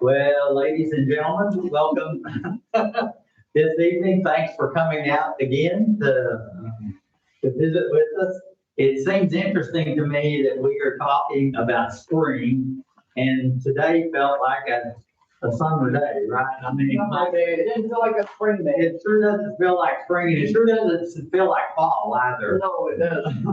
Well, ladies and gentlemen, welcome this evening. Thanks for coming out again to visit with us. It seems interesting to me that we are talking about spring, and today felt like a summer day, right? I mean, It didn't feel like a spring day. it sure doesn't feel like spring, and it sure doesn't feel like fall either. No, it doesn't.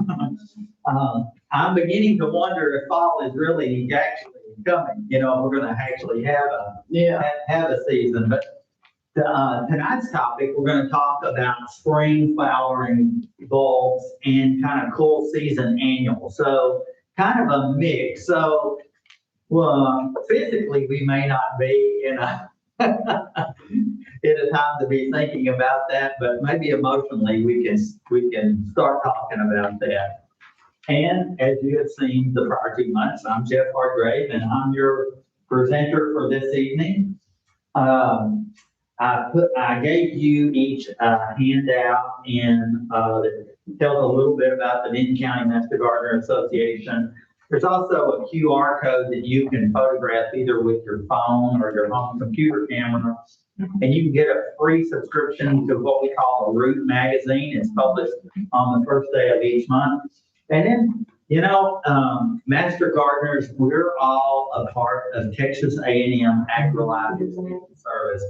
I'm beginning to wonder if fall is really actually coming. You know, we're going to actually have a season. But tonight's topic, we're going to talk about spring flowering bulbs and kind of cool season annual. So kind of a mix. So well, physically, we may not be in a in a time to be thinking about that, but maybe emotionally we can start talking about that. And as you have seen the prior 2 months, I'm Jeff Hargrave, and I'm your presenter for this evening. I gave you each handout that tells a little bit about the Denton County Master Gardener Association. There's also a QR code that you can photograph either with your phone or your home computer camera. And you can get a free subscription to what we call a Root magazine. It's published on the first day of each month. And then, you know, Master Gardeners, we're all a part of Texas A&M AgriLife Extension Service.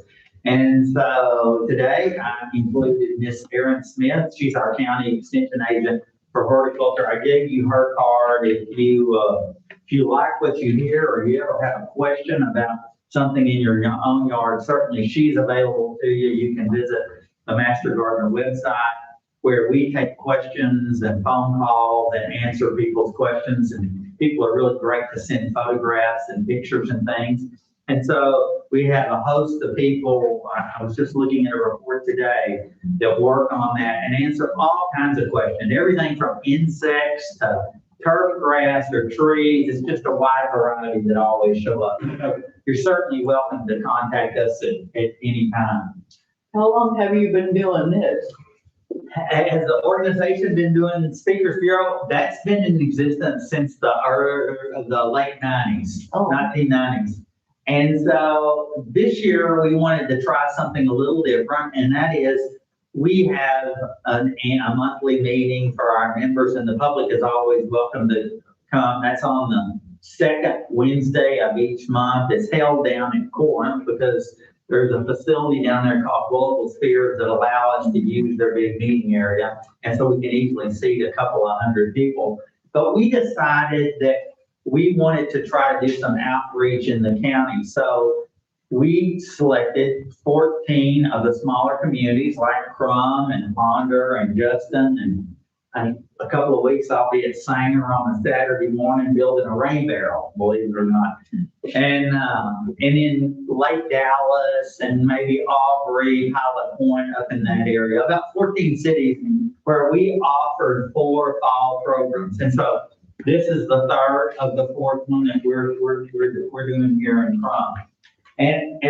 And so today I included Miss Erin Smith. She's our county extension agent for horticulture. I gave you her card. If you like what you hear or you ever have a question about something in your own yard, certainly she's available to you. You can visit the Master Gardener website, where we take questions and phone calls and answer people's questions. And people are really great to send photographs and pictures and things. And so we have a host of people, I was just looking at a report today, that work on that and answer all kinds of questions, everything from insects to turf grass or trees. It's just a wide variety that always show up. So you're certainly welcome to contact us at any time. How long have you been doing this? Has the organization been doing Speakers Bureau? That's been in existence since the late 90s, 1990s. And so this year we wanted to try something a little different, and that is we have a monthly meeting for our members, and the public is always welcome to come. That's on the second Wednesday of each month. It's held down in Krum because there's a facility down there called Global Spheres that allow us to use their big meeting area. And so we can easily seat a couple of hundred people. But we decided that we wanted to try to do some outreach in the county. So we selected 14 of the smaller communities like Krum and Ponder and Justin. And a couple of weeks I'll be at Sanger on a Saturday morning building a rain barrel, believe it or not. And in Lake Dallas and maybe Aubrey, Pilot Point up in that area, about 14 cities where we offered 4 fall programs. And so this is the third of the fourth one that we're doing here in Krum. And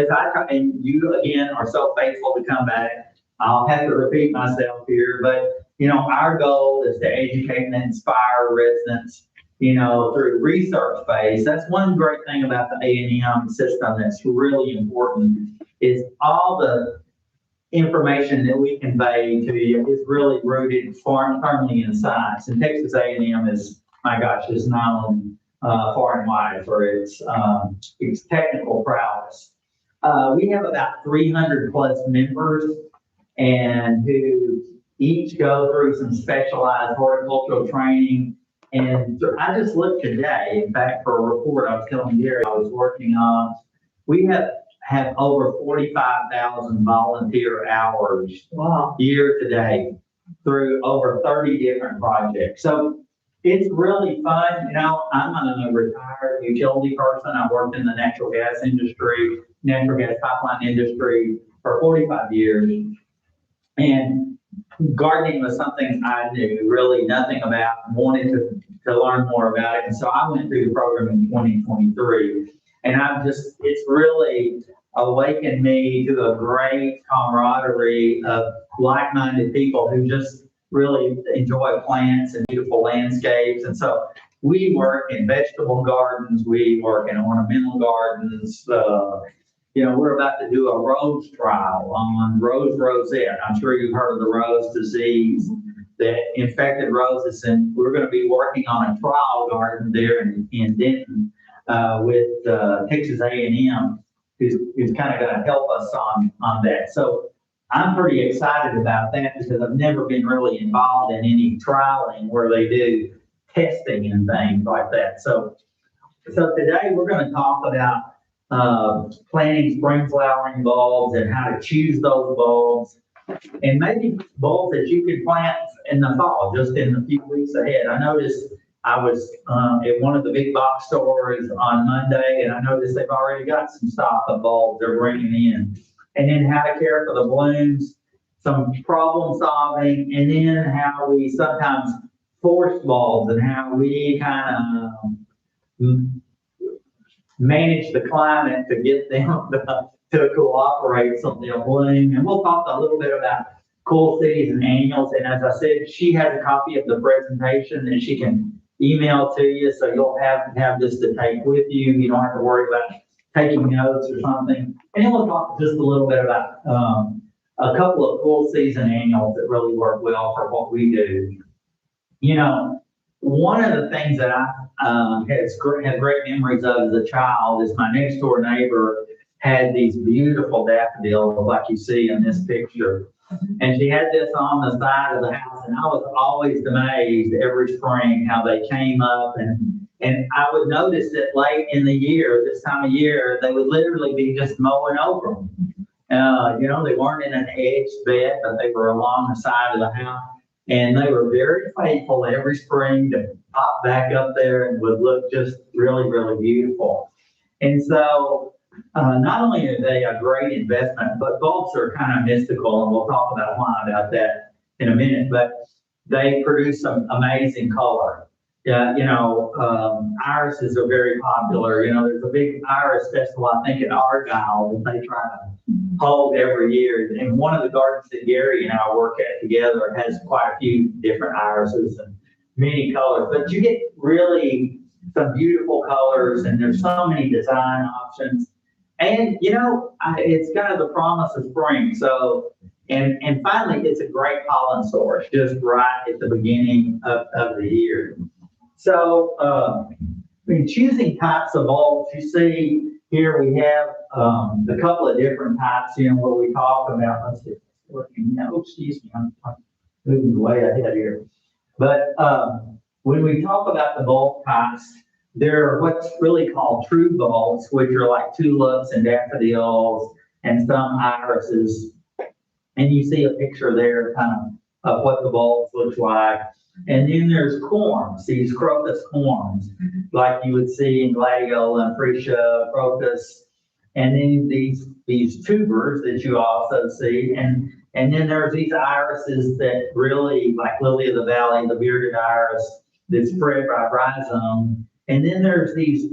and you again are so faithful to come back, I'll have to repeat myself here, but you know, our goal is to educate and inspire residents, you know, through research phase. That's one great thing about the A&M system that's really important is all the information that we convey to you is really rooted firmly in science. And Texas A&M is, my gosh, is known far and wide for its technical prowess. We have about 300 plus members and who each go through some specialized horticultural training. And I just looked today, in fact, for a report I was telling Gary I was working on, we have over 45,000 volunteer hours year to date through over 30 different projects. So it's really fun. You know, I'm a retired utility person. I worked in the natural gas pipeline industry for 45 years. And gardening was something I knew really nothing about, wanted to learn more about it. And so I went through the program in 2023. And it's really awakened me to a great camaraderie of like-minded people who just really enjoy plants and beautiful landscapes. And so we work in vegetable gardens, we work in ornamental gardens. We're about to do a rose trial on rose rosette. I'm sure you've heard of the rose disease, that infected roses, and we're going to be working on a trial garden there in Denton with Texas A&M, who's kind of going to help us on that. So I'm pretty excited about that because I've never been really involved in any trialing where they do testing and things like that. So today we're going to talk about planting spring flowering bulbs and how to choose those bulbs, and maybe bulbs that you can plant in the fall, just in a few weeks ahead. I noticed I was at one of the big box stores on Monday, and I noticed they've already got some stock of bulbs they're bringing in. And then how to care for the blooms, some problem solving, and then how we sometimes force bulbs and how we kind of manage the climate to get them to cooperate so they'll bloom. And we'll talk a little bit about cool cities and annuals. And as I said, she has a copy of the presentation that she can email to you, so you'll have this to take with you. You don't have to worry about taking notes or something. And then we'll talk just a little bit about a couple of full season annuals that really work well for what we do. One of the things that I had great memories of as a child is my next door neighbor had these beautiful daffodils like you see in this picture. And she had this on the side of the house, and I was always amazed every spring how they came up, and I would notice that late in the year, this time of year, they would literally be just mowing over them. They weren't in an edged bed, but they were along the side of the house. And they were very faithful every spring to pop back up there and would look just really, really beautiful. And so not only are they a great investment, but bulbs are kind of mystical, and we'll talk about that in a minute, but they produce some amazing color. Irises are very popular. There's a big iris festival, I think, in Argyle that they try to hold every year. And one of the gardens that Gary and I work at together has quite a few different irises and many colors. But you get really some beautiful colors, and there's so many design options. And, it's kind of the promise of spring. So, and finally, it's a great pollen source just right at the beginning of the year. So, choosing types of bulbs, you see here we have a couple of different types, where we talk about, let's see if it's working now. Excuse me, I'm moving way ahead here. But when we talk about the bulb types, they're what's really called true bulbs, which are like tulips and daffodils and some irises. And you see a picture there kind of what the bulbs look like. And then there's corms, these crocus corms, like you would see in gladioli, freesia, crocus. And then these tubers that you also see. And then there's these irises that really, like lily of the valley, the bearded iris that's spread by rhizome. And then there's these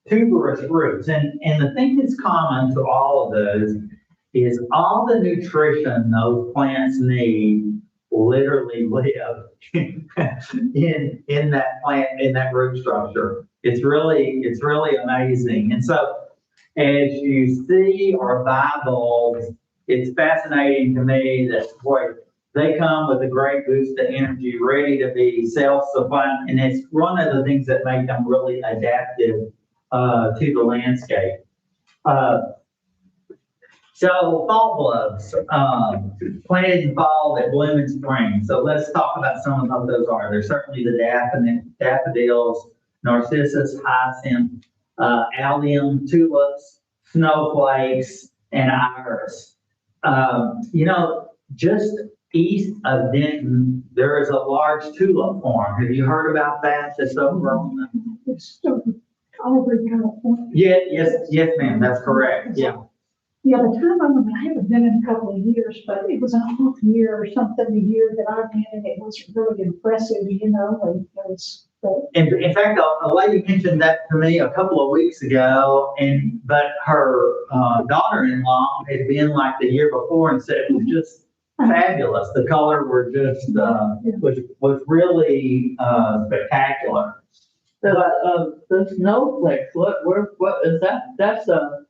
tuberous roots. And the thing that's common to all of those is all the nutrition those plants need literally live in that plant, in that root structure. It's really amazing. And so as you see or buy bulbs, it's fascinating to me that, boy, they come with a great boost of energy, ready to be self-sufficient. And it's one of the things that make them really adaptive to the landscape. So fall bulbs, planted in fall that bloom in spring. So let's talk about some of what those are. There's certainly the daffodils, narcissus, hyacinth, allium, tulips, snowflakes, and iris. Just east of Denton, there is a large tulip farm. Have you heard about that? That's over on the... It's still Auburn, California. Yes, ma'am. That's correct. Yeah. Yeah, the time I haven't been in a couple of years, but it was an off year or something, the year that I went, and it was really impressive, and it was. In fact, a lady mentioned that to me a couple of weeks ago, but her daughter-in-law had been like the year before and said it was just fabulous. The color were just was really spectacular. The snowflakes, what is that? That's a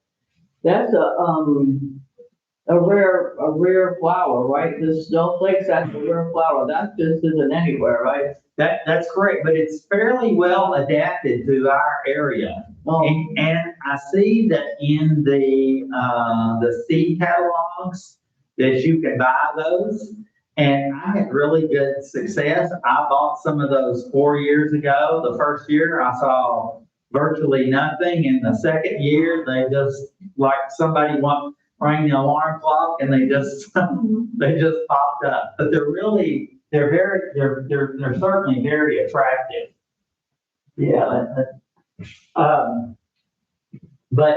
rare flower, right? The snowflakes, that's a rare flower. That just isn't anywhere, right? That's correct, but it's fairly well adapted to our area. Oh, And I see that in the seed catalogs that you can buy those. And I had really good success. I bought some of those 4 years ago. The first year I saw virtually nothing. In the second year, they just, like somebody rang the alarm clock and they just popped up. But they're certainly very attractive. Yeah. But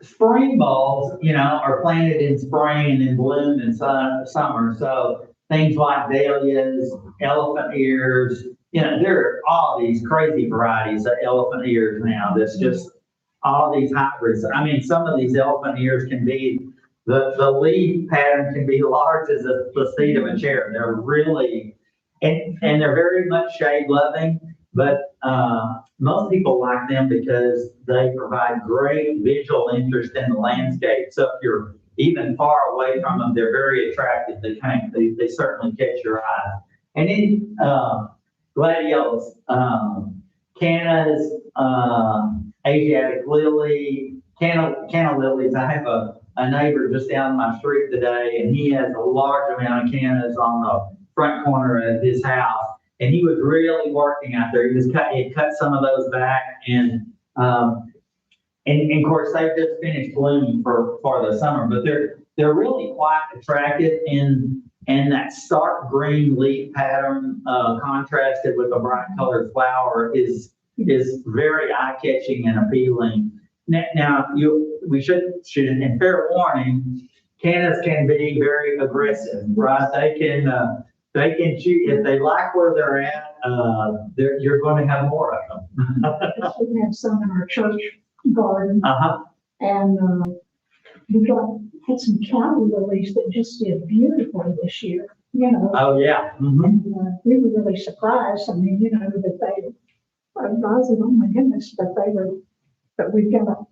spring bulbs, are planted in spring and then bloom in summer. So things like dahlias, elephant ears, there are all these crazy varieties of elephant ears now. That's just all these hybrids. I mean, some of these elephant ears can be, the leaf pattern can be large as the seat of a chair. They're really, and they're very much shade loving, but most people like them because they provide great visual interest in the landscape. So if you're even far away from them, they're very attractive. They certainly catch your eye. And then gladiolus, cannas, Asiatic lily, canna lilies. I have a neighbor just down my street today, and he has a large amount of cannas on the front corner of his house. And he was really working out there. He cut some of those back, and of course they've just finished blooming for the summer. But they're really quite attractive in that stark green leaf pattern, contrasted with a bright colored flower is very eye catching and appealing. Now we should, and fair warning, cannas can be very aggressive, right? They can shoot if they like where they're at. You're going to have more of them. We have some in our church garden. Uh-huh. And had some county lilies that just did beautifully this year, Oh, yeah. Mm-hmm. And we were really surprised. I mean, that they, I was like, oh my goodness, but we've got,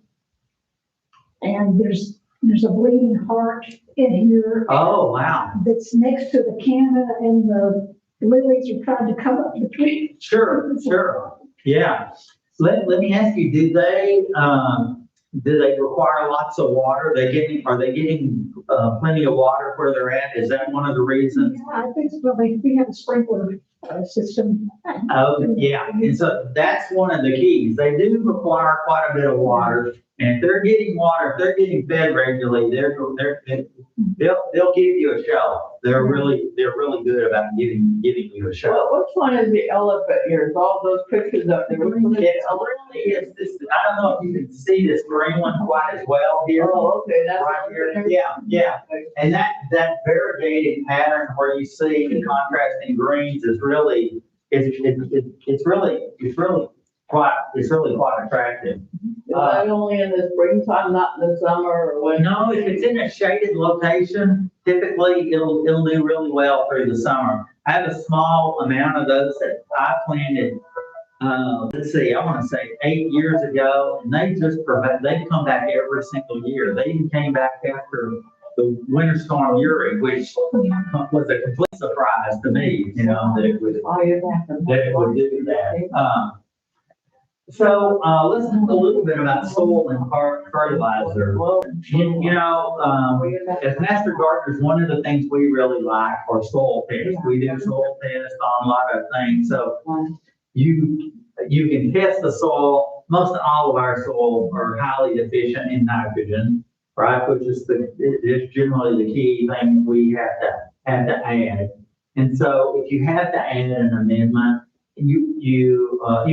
and there's a bleeding heart in here. Oh, wow. That's next to the canna, and the lilies are trying to come up between. Sure. Yeah. Let me ask you, do they require lots of water? Are they getting plenty of water where they're at? Is that one of the reasons? Yeah, I think so. We have a sprinkler system. Oh, yeah. And so that's one of the keys. They do require quite a bit of water. And if they're getting water, if they're getting fed regularly, they'll give you a show. They're really good about giving you a show. well, which one is the elephant ears? All those pictures up there. Which one is It's really is this. I don't know if you can see this green one quite as well here. Oh, okay, that's Right here. Yeah. And that variegated pattern where you see the contrasting greens is really it's really quite attractive. Is that only in the springtime, not in the summer, or when? No, if it's in a shaded location, typically it'll do really well through the summer. I have a small amount of those that I planted, let's see, I want to say 8 years ago, and they come back every single year. They even came back after the winter storm Uri, which was a complete surprise to me, that it would do that. So let's talk a little bit about soil and fertilizer. As master gardeners, one of the things we really like are soil tests. We do soil tests on a lot of things. So you can test the soil. Most all of our soil are highly deficient in nitrogen, right? Which is generally the key thing we have to add. And so if you have to add an amendment, you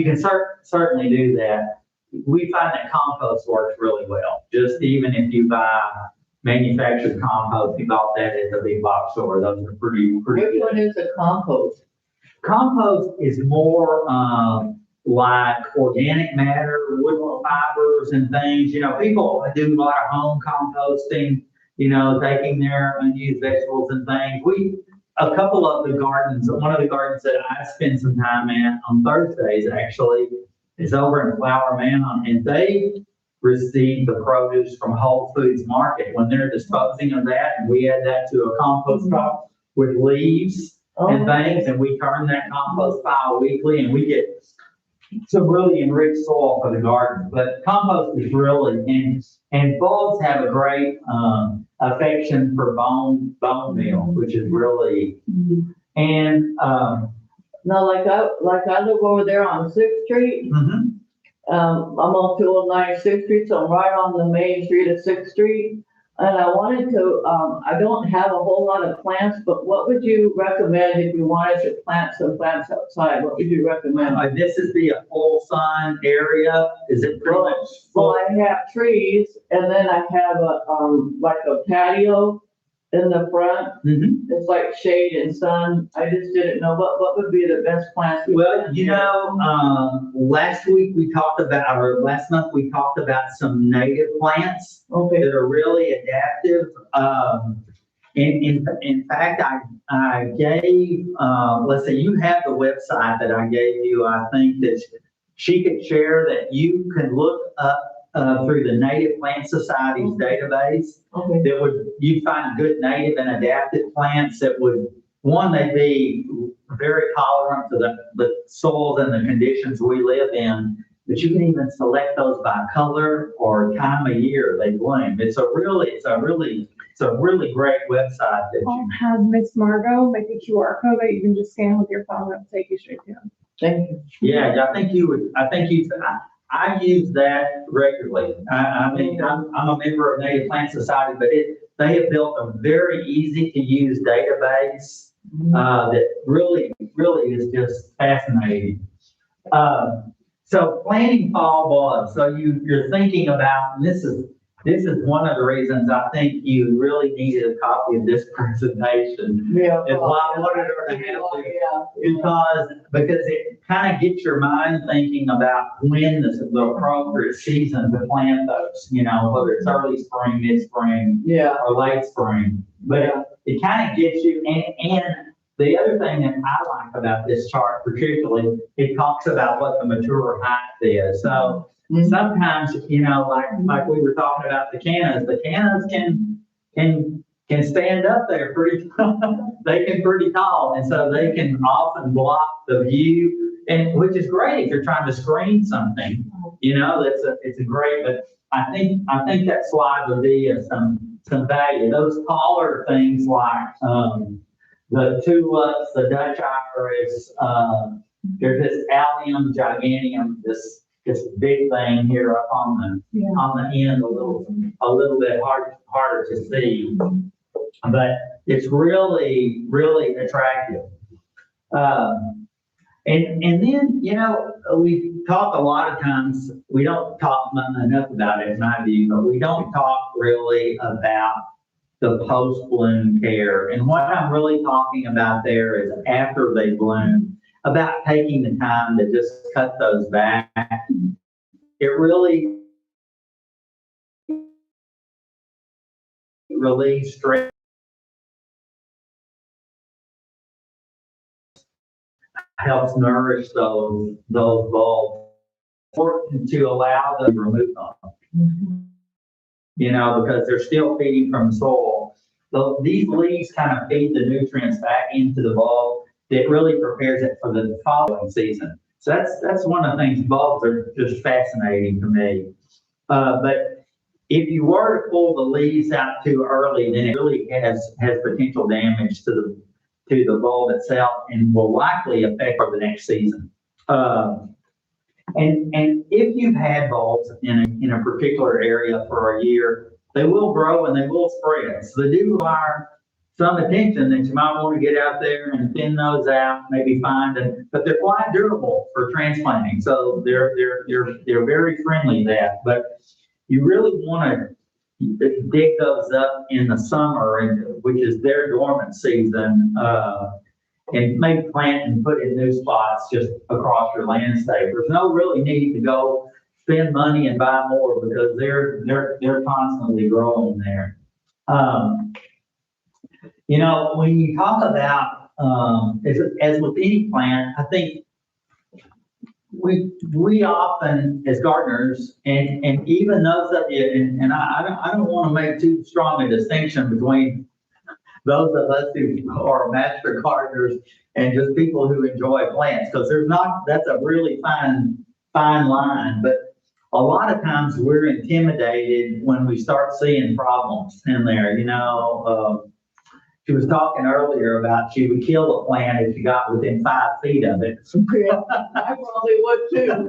can certainly do that. We find that compost works really well. Just even if you buy manufactured compost, you bought that at the big box store. Those are pretty Which good. one is a compost? Compost is more like organic matter, wood fibers and things. People do a lot of home composting, taking their unused vegetables and things. A couple of the gardens, one of the gardens that I spend some time at on Thursdays, actually, is over in Flower Mound, and they receive the produce from Whole Foods Market when they're disposing of that, and we add that to a compost pile with leaves and things, and we turn that compost pile weekly, and we get some really enriched soil for the garden. But compost is really, and bulbs have a great affection for bone meal, which is really, and Now, like I live over there on Sixth Street. I'm on 209 Sixth Street, so I'm right on the main street of Sixth Street. And I wanted to, I don't have a whole lot of plants, but what would you recommend if you wanted to plant some plants outside? What would you recommend? this is a full sun area. Is it pretty much Well, full? I have trees, and then I have like a patio in the front. It's like shade and sun. I just didn't know what would be the best plants. Well, last week we talked about, or last month we talked about some native plants that are really adaptive. In fact, I gave, let's say you have the website that I gave you. I think that she could share that you can look up through the Native Plant Society's database. You'd find good native and adapted plants that would, one, they'd be very tolerant to the soils and the conditions we live in, but you can even select those by color or time of year they bloom. It's a really great website that I'll have Miss Margot make a QR code that you can just scan with your phone and take you straight to them. Thank you. Yeah, I use that regularly. I mean, I'm a member of Native Plant Society, but they have built a very easy to use database that really is just fascinating. So planting fall bulbs. So you're thinking about, and this is one of the reasons I think you really needed a copy of this presentation. Yeah. Is why I wanted her to have it, because it kind of gets your mind thinking about when the appropriate season to plant those, whether it's early spring, mid-spring, or late spring. But it kind of gets you, and the other thing that I like about this chart particularly, it talks about what the mature height is. So sometimes, like we were talking about the cannas can stand up there pretty they can pretty tall, and so they can often block the view, and which is great if you're trying to screen something. It's a great, but I think that slide would be of some value. Those taller things like the tulips, the Dutch iris, there's this Allium giganteum, this big thing here up on the end, a little bit harder to see, but it's really attractive. And then we talk a lot of times, we don't talk enough about it in my view, but we don't talk really about the post-bloom care. And what I'm really talking about there is after they bloom, about taking the time to just cut those back. It really relieves stress, helps nourish those bulbs, important to allow them to remove them. Because they're still feeding from soil. So these leaves kind of feed the nutrients back into the bulb that really prepares it for the following season. So that's one of the things. Bulbs are just fascinating to me. But if you were to pull the leaves out too early, then it really has potential damage to the bulb itself and will likely affect for the next season. And if you've had bulbs in a particular area for a year, they will grow and they will spread. So they do require some attention that you might want to get out there and thin those out, maybe but they're quite durable for transplanting. So they're very friendly to that. But you really want to dig those up in the summer, which is their dormant season, and maybe plant and put in new spots just across your landscape. There's no really need to go spend money and buy more because they're constantly growing there. When you talk about, as with any plant, I think we often, as gardeners, and even those of you, and I don't want to make too strong a distinction between those of us who are master gardeners and just people who enjoy plants, because that's a really fine line. But a lot of times we're intimidated when we start seeing problems in there, she was talking earlier about she would kill a plant if she got within 5 feet of it. Yeah, I probably would too.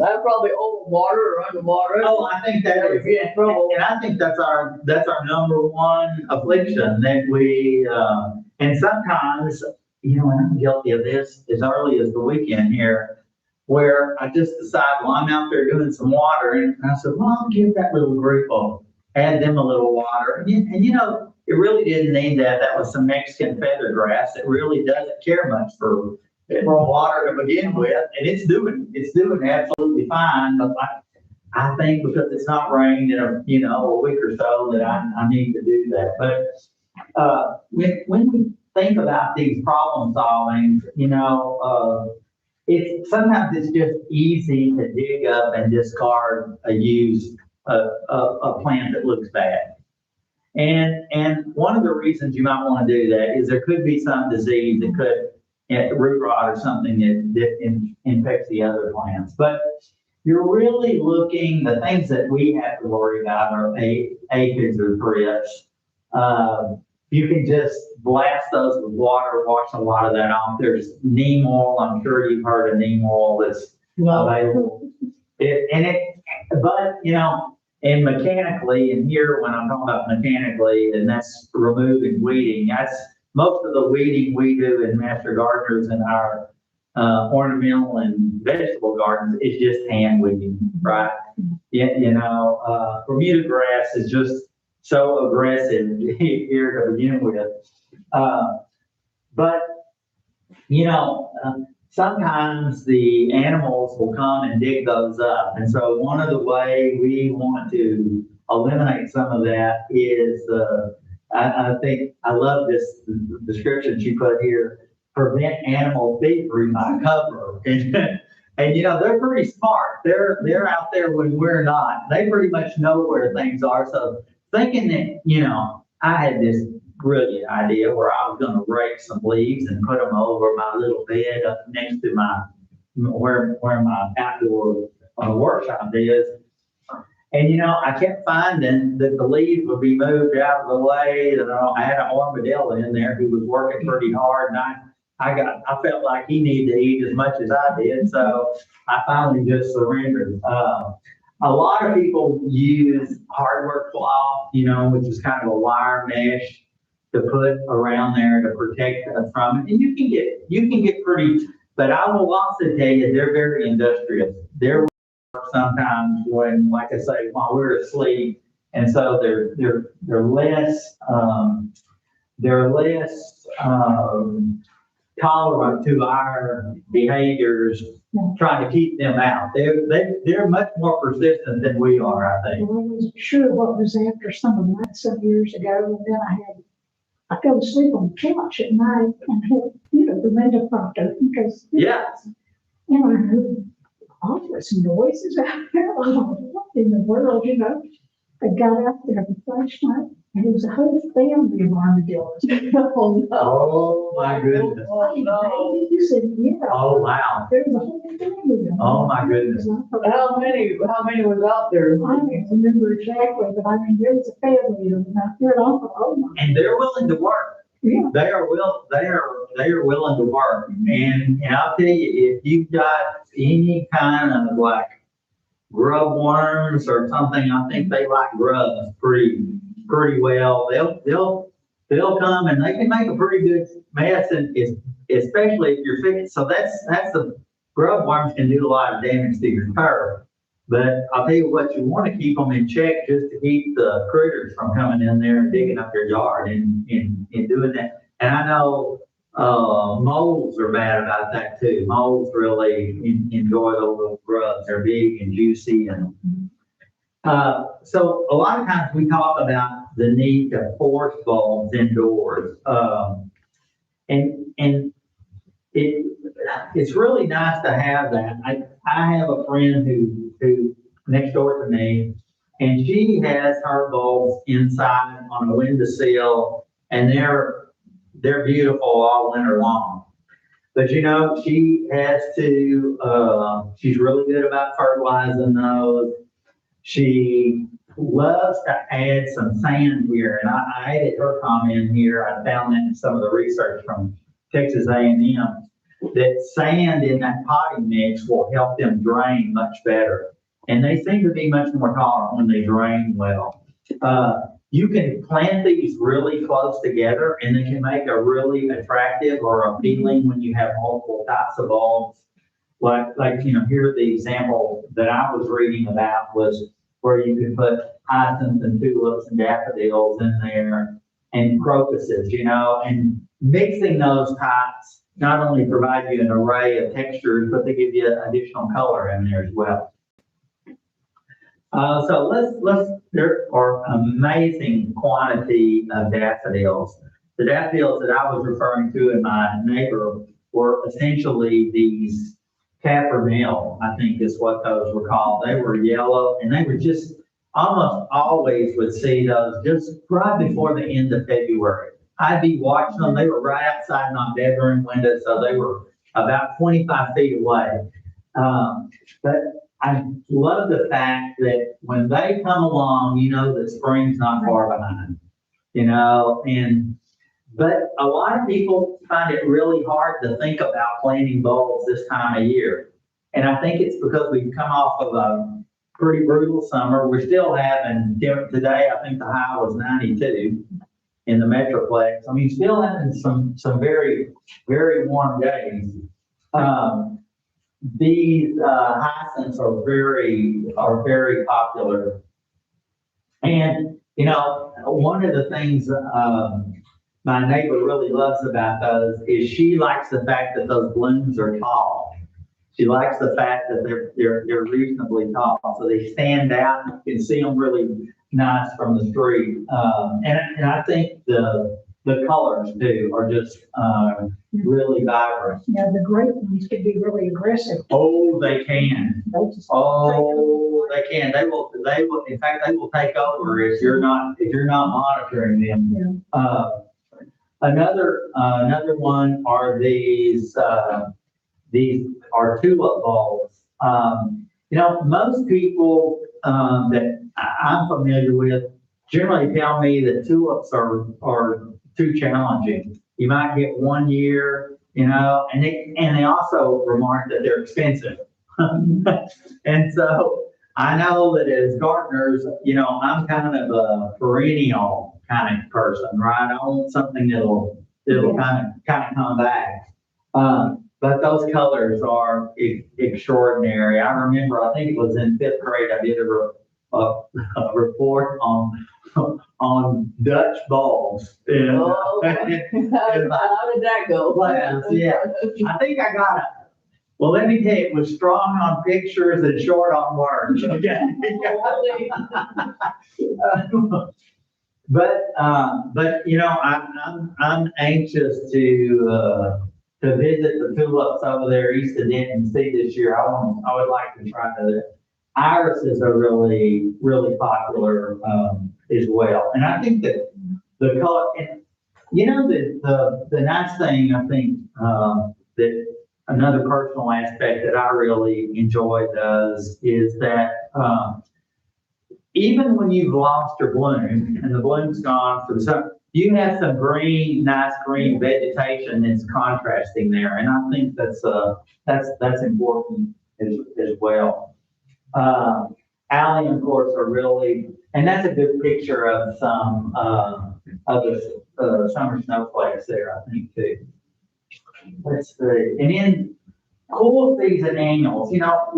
I probably overwater or underwater. Oh, I think that Would be in trouble. and I think that's our number one affliction that we, and sometimes, and I'm guilty of this as early as the weekend here, where I just decide, well, I'm out there doing some water, and I said, well, I'll give that little group add them a little water, and it really didn't need that. That was some Mexican feather grass. It really doesn't care much for water to begin with, and it's doing absolutely fine. But I think because it's not rained in a week or so that I need to do that. But when we think about these problem solving, sometimes it's just easy to dig up and discard a used a plant that looks bad. And one of the reasons you might want to do that is there could be some disease that could root rot or something that infects the other plants. But you're really looking, the things that we have to worry about are aphids or thrips. You can just blast those with water, wash a lot of that off. There's neem oil. I'm sure you've heard of neem oil that's available. And mechanically, and here when I'm talking about mechanically, and that's removing weeding, that's most of the weeding we do in Master Gardeners and our ornamental and vegetable gardens is just hand weeding, right? Bermuda grass is just so aggressive here to begin with. But sometimes the animals will come and dig those up. And so one of the ways we want to eliminate some of that is, I think, I love this description you put here, prevent animal thievery by cover. And they're pretty smart. They're out there when we're not. They pretty much know where things are. So thinking that, I had this brilliant idea where I was going to rake some leaves and put them over my little bed up next to where my outdoor workshop is. And I kept finding that the leaves would be moved out of the way. And I had an armadillo in there who was working pretty hard, and I felt like he needed to eat as much as I did, so I finally just surrendered. A lot of people use hardware cloth, which is kind of a wire mesh to put around there to protect from it. And you can get pretty, but I will also tell you, they're very industrious. They're sometimes when, like I say, while we're asleep, and so they're less tolerant to our behaviors, trying to keep them out. They're much more persistent than we are, I think. Well, I wasn't sure what was after some of that some years ago, and then I go to sleep on the couch at night and have, the window propped open because, Yeah. I heard all this noises out there. I thought, what in the world, I got out there the flashlight, and it was a whole family of armadillos. Oh, no. Oh, my goodness. Oh, no. You said, yeah. Oh, wow. There's a whole family of them. Oh, my goodness. How many was out there? I don't remember exactly, but there was a family of them out there, and I thought, oh my. And they're willing to work. Yeah. They are willing to work. And I'll tell you, if you've got any kind of like grub worms or something, I think they like grubs pretty well. They'll come and they can make a pretty good mess, and especially if you're fixed. So that's the grub worms can do a lot of damage to your turf. But I'll tell you what, you want to keep them in check just to keep the critters from coming in there and digging up your yard and doing that. And I know moles are bad about that too. Moles really enjoy those little grubs. They're big and juicy. And so a lot of times we talk about the need to force bulbs indoors. And it's really nice to have that. I have a friend who next door to me, and she has her bulbs inside on a windowsill, and they're beautiful all winter long. But you know, she has to, she's really good about fertilizing those. She loves to add some sand here, and I added her comment here. I found that in some of the research from Texas A&M, that sand in that potting mix will help them drain much better. And they seem to be much more tolerant when they drain well. You can plant these really close together, and they can make a really attractive or appealing when you have multiple types of bulbs. Like you know, here the example that I was reading about was where you could put hyacinths and tulips and daffodils in there and crocuses, you know, and mixing those types not only provide you an array of textures, but they give you additional color in there as well. So there are amazing quantity of daffodils. The daffodils that I was referring to in my neighbor were essentially these Caffernel, I think is what those were called. They were yellow, and they were just almost always would see those just right before the end of February. I'd be watching them. They were right outside my bedroom window, so they were about 25 feet away. But I love the fact that when they come along, you know that spring's not far behind, you know, but a lot of people find it really hard to think about planting bulbs this time of year. And I think it's because we've come off of a pretty brutal summer. We're still having, today, I think the high was 92 in the Metroplex. I mean, still having some very, very warm days. These hyacinths are very popular. And, you know, one of the things my neighbor really loves about those is she likes the fact that those blooms are tall. She likes the fact that they're reasonably tall, so they stand out. You can see them really nice from the street. And I think the colors too are just really vibrant. Yeah, the grape ones can be really aggressive. Oh, they can. They just. They can. They will. In fact, they will take over if you're not monitoring them. Yeah. Another one are these are tulip bulbs. You know, most people that I'm familiar with generally tell me that tulips are too challenging. You might get 1 year, you know, and they also remark that they're expensive. And so I know that as gardeners, you know, I'm kind of a perennial kind of person, right? I want something that'll kind of come back. But those colors are extraordinary. I remember, I think it was in 5th grade, I did a report on Dutch bulbs. And, Oh, okay. How did that go? Class, yeah. I think I got it. Well, let me tell you, it was strong on pictures and short on words. Okay. But you know, I'm anxious to visit the tulips over there east of Denton see this year. I would like to try the irises are really popular as well. And I think that the color, and you know, the nice thing I think that another personal aspect that I really enjoy does is that even when you've lost your bloom and the bloom's gone for the summer, you have some green, nice green vegetation that's contrasting there, and I think that's important as well. Allium, of course, are really, and that's a good picture of some of the summer snowflakes there, I think too. Let's see, and then cool season annuals. You know,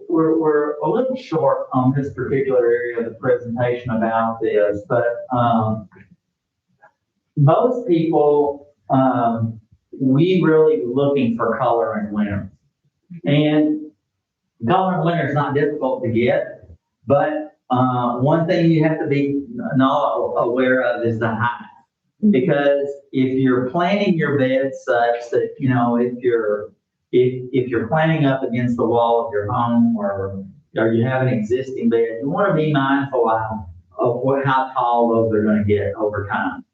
we're a little short on this particular area of the presentation about this, but most people, we really looking for color in winter. And color in winter is not difficult to get, but one thing you have to be not aware of is the height. Because if you're planting your bed such that, if you're planting up against the wall of your home or you have an existing bed, you want to be mindful of how tall those are going to get over time.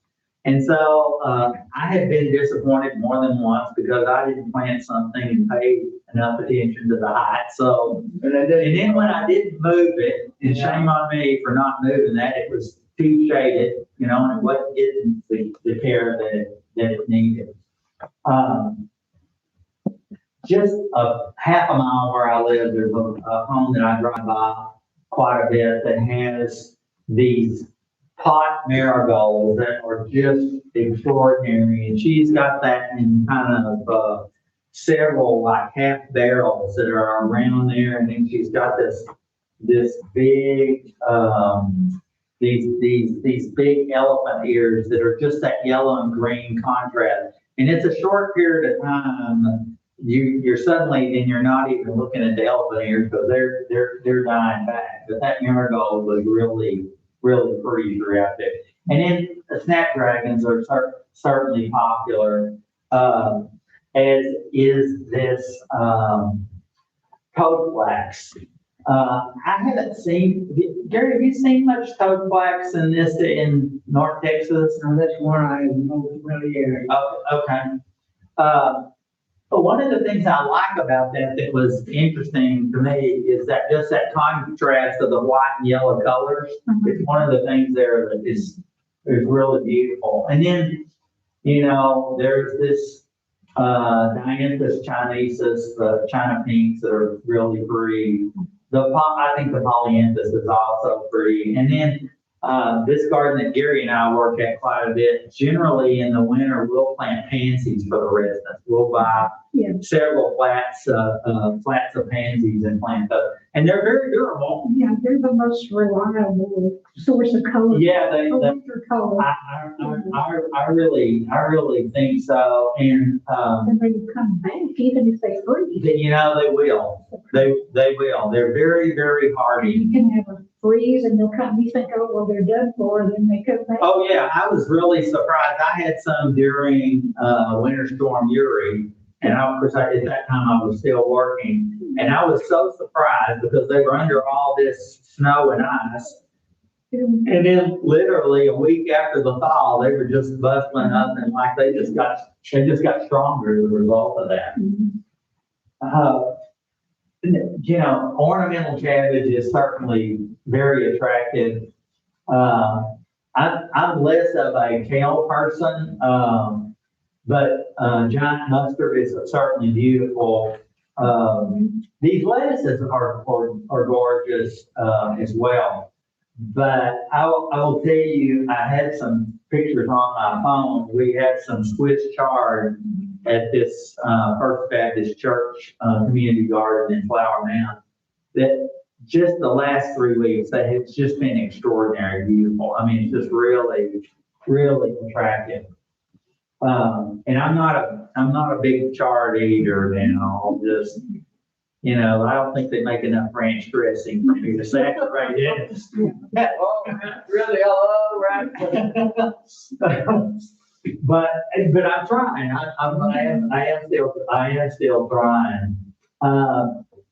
And so, I have been disappointed more than once because I didn't plant something and pay enough attention to the height. So, and then when I didn't move it, and shame on me for not moving that, it was too shaded, and it wasn't getting the care that it needed. Just a half a mile where I live, there's a home that I drive by quite a bit that has these pot marigolds that are just extraordinary. And she's got that in kind of several like half barrels that are around there. And then she's got this big, these big elephant ears that are just that yellow and green contrast. And it's a short period of time. You're suddenly, and you're not even looking at the elephant ears because they're dying back. But that marigold was really pretty throughout there. And then the snapdragons are certainly popular, as is this toadflax. I haven't seen, Gary, have you seen much toadflax in North Texas? Now, that's one I am most familiar. Oh, okay. But one of the things I like about that was interesting to me is that just that contrast of the white and yellow colors. It's one of the things there that is really beautiful. And then, there's this Dianthus chinesis, the China pinks that are really pretty. I think the polyanthus is also pretty. And then this garden that Gary and I work at quite a bit, generally in the winter, we'll plant pansies for the residents. We'll buy several flats of pansies and plant those. And they're very durable. Yeah, they're the most reliable source of color. Yeah, winter color. I really think so. And they come back even if they freeze. they will. They will. They're very, very hardy. You can have a freeze and they'll come, you think, oh, well, they're done for, and then they come back. Oh, yeah, I was really surprised. I had some during Winter Storm Uri, and of course, at that time I was still working, and I was so surprised because they were under all this snow and ice. And then literally a week after the thaw, they were just bustling up, and like they just got stronger as a result of that. Ornamental cabbage is certainly very attractive. I'm less of a kale person, but giant mustard is certainly beautiful. These lettuces are gorgeous as well. But I will tell you, I had some pictures on my phone. We had some Swiss chard at this First Baptist Church community garden in Flower Mound. That just the last 3 weeks, that has just been extraordinary, beautiful. I mean, it's just really, really attractive. And I'm not a big chard eater now. Just, I don't think they make enough ranch dressing for me to saturate it. Oh, really, hello, right? But I'm trying. I am still trying.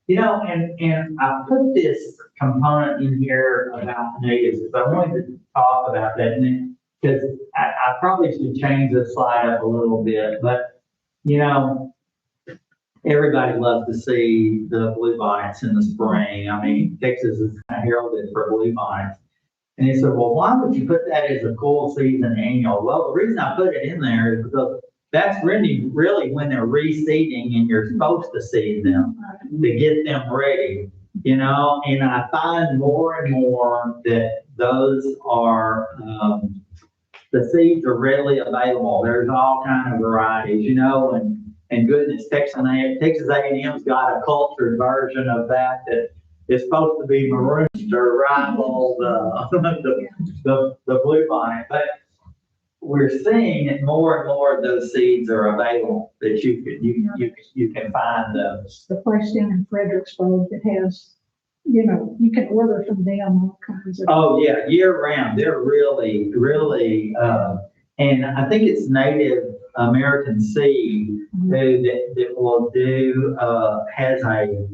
And I put this component in here about natives because I wanted to talk about that. Because I probably should change the slide up a little bit, but everybody loves to see the bluebonnets in the spring. I mean, Texas is kind of heralded for bluebonnets. And they said, well, why would you put that as a cool season annual? Well, the reason I put it in there is because that's really when they're reseeding and you're supposed to seed them to get them ready, and I find more and more that those are, the seeds are readily available. There's all kind of varieties, and goodness, Texas A&M's got a cultured version of that is supposed to be maroon or rival the bluebonnet. But we're seeing that more and more of those seeds are available that you can find those. The place down in Fredericksburg that has, you can order from them all kinds of. Oh yeah, year round. They're really, really And I think it's Native American Seed that will do, has a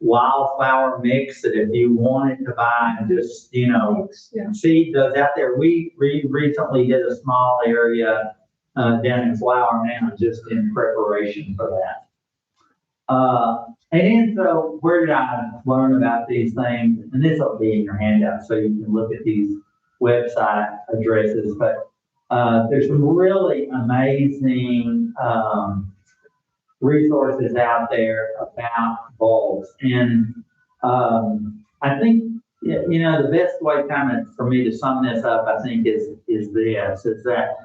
wildflower mix that if you wanted to buy just, Yeah. seed those out there. We recently did a small area, down in Flower Mound just in preparation for that. And then so where did I learn about these things? And this will be in your handout so you can look at these website addresses, but there's some really amazing resources out there about bulbs. And I think, the best way kind of for me to sum this up, I think is this, is that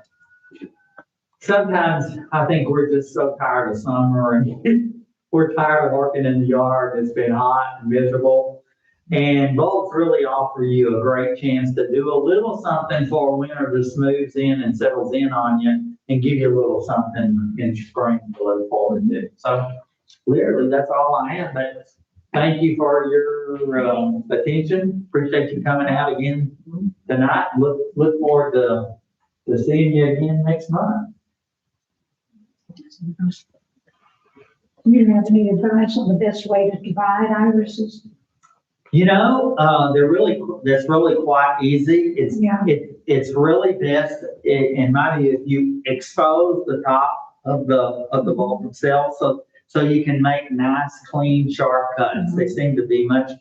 sometimes I think we're just so tired of summer and we're tired of working in the yard. It's been hot and miserable. And bulbs really offer you a great chance to do a little something for winter that smooths in and settles in on you and give you a little something in spring to look forward to. So literally, that's all I have. But thank you for your attention. Appreciate you coming out again tonight. Look forward to seeing you again next month. You have any advice on the best way to divide irises? That's really quite easy. Yeah. It's really best, in my view, if you expose the top of the bulb itself, so you can make nice, clean, sharp cuts. They seem to be much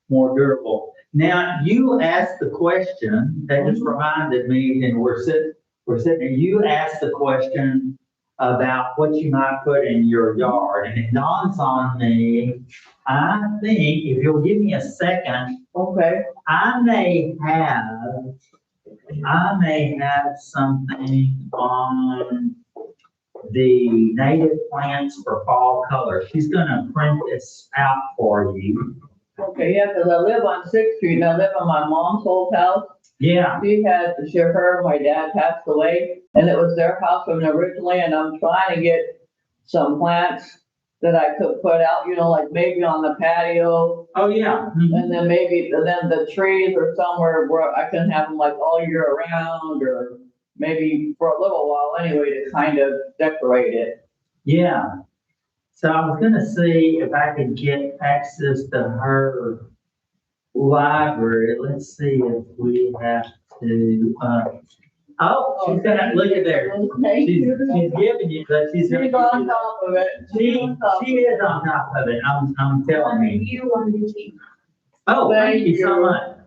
more durable. Now, you asked the question, that just reminded me, and we're sitting here, you asked the question about what you might put in your yard, and it dawns on me, I think, if you'll give me a second, Okay, I may have something on the native plants for fall color. She's gonna print this out for you. okay, yeah, because I live on Sixth Street, and I live on my mom's old house. Yeah, My dad passed away, and it was their house from originally, and I'm trying to get some plants that I could put out, like maybe on the patio, oh, yeah. and then the trees or somewhere where I can have them like all year round, or maybe for a little while anyway, to kind of decorate it. Yeah. So I was gonna see if I could get access to her library. Let's see if we have to, she's gonna, look at there. She's giving you, but she's gonna. She's on top of it. She is on top of it, I'm telling you. You on your team. Oh, thank you so much.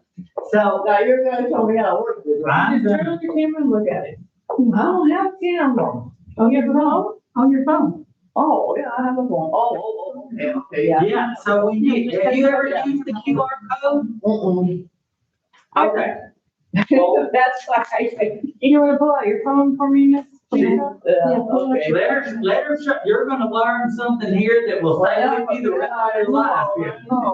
So, Now you're gonna tell me how to work this. I'm Just turn gonna, on your camera and look at it. I don't have a camera. On your phone? On your phone. Oh, yeah, I have a phone. Oh, okay, yeah. yeah, so have you ever used the QR code? Mm-mm. Okay. That's why You wanna pull out your phone for me, Miss? okay. Let her, you're gonna learn something here that will stay with you the rest of your life. Oh,